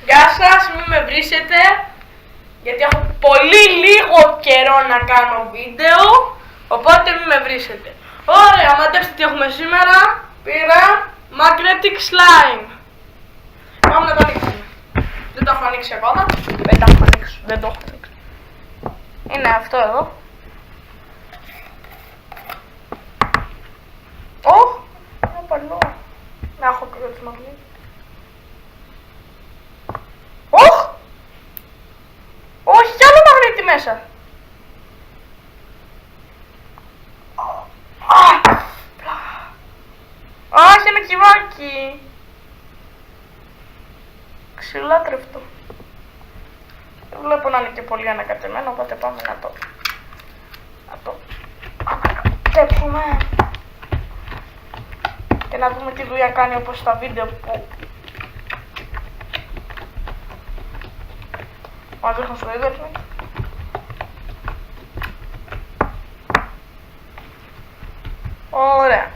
Γεια σας, μην με βρίσετε, γιατί έχω πολύ λίγο καιρό να κάνω βίντεο, οπότε μην με βρίσετε. Ωραία, μαντέψτε τι έχουμε σήμερα. Πήρα Magnetic Slime. Πάμε να το ανοίξουμε. Δεν το έχω ανοίξει ακόμα. Δεν το έχω ανοίξει. Είναι αυτό εδώ. Ωχ, είναι παλιό. Να έχω κρύο της μαγνήτης. Ωχ! Όχι, κι άλλο μαγνήτη μέσα. Όχι, ένα κυβάκι. Ξυλάτρευτο. Δεν βλέπω να είναι και πολύ ανακατεμένο, οπότε πάμε να το ανακατέψουμε και να δούμε τι δουλειά κάνει όπως στα βίντεο που μας δείχνουν στο ίντερνετ. Ωραία.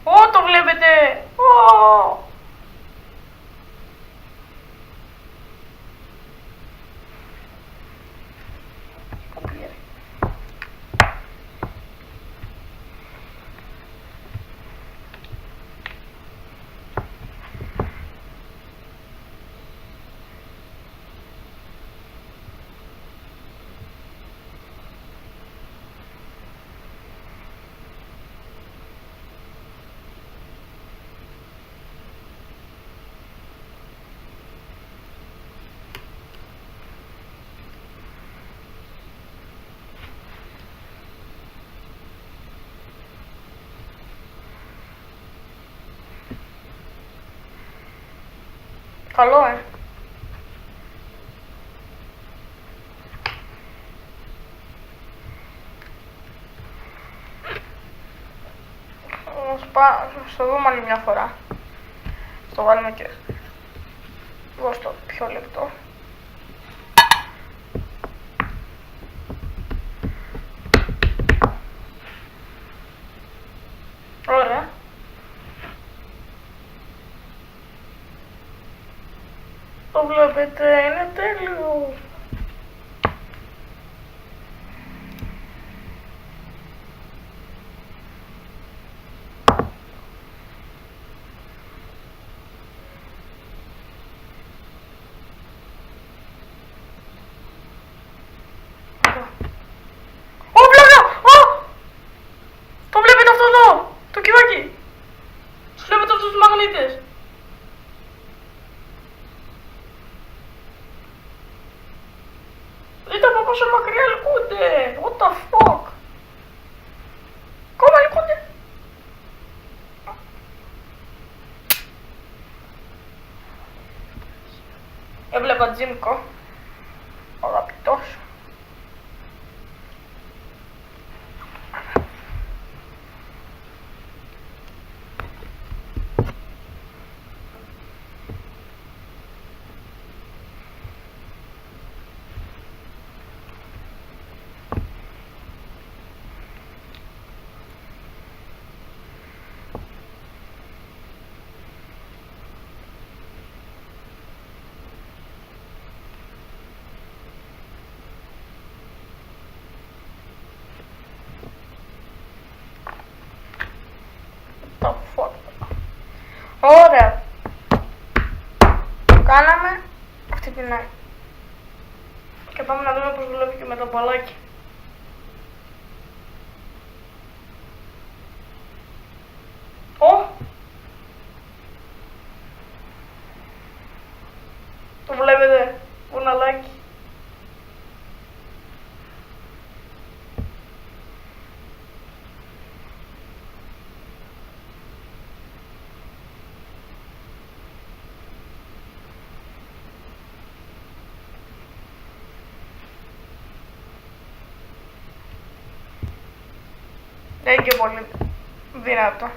Ω, το βλέπετε! Ω! Καλό, στο δούμε άλλη μια φορά. Στο βάλουμε και λίγο στο πιο λεπτό. Ωραία. Το βλέπετε, είναι τέλειο. Το βλέπετε αυτό εδώ, το κυβάκι. Βλέπετε αυτούς τους μαγνήτες. Δείτε από πόσο μακριά λυκούνται. What the fuck. Ακόμα λυκούνται. Έβλεπα Τζίμικο. Ο αγαπητός. Ωραία. Το κάναμε. Αυτή την άλλη. Και πάμε να δούμε πως δουλεύει και με το μπαλάκι. Το βλέπετε. Βουναλάκι. Δεν είναι και πολύ δυνατό.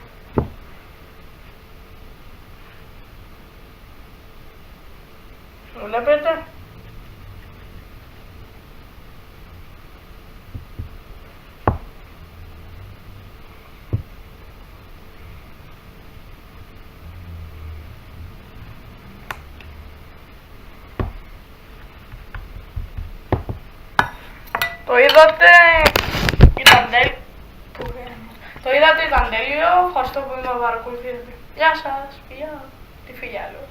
Βλέπετε. Το είδατε, ήταν τέλειο. Το είδατε, ήταν τέλειο. Ευχαριστώ που με παρακολουθήσατε. Γεια σας, φιλιά. Τι φιλιά λέω.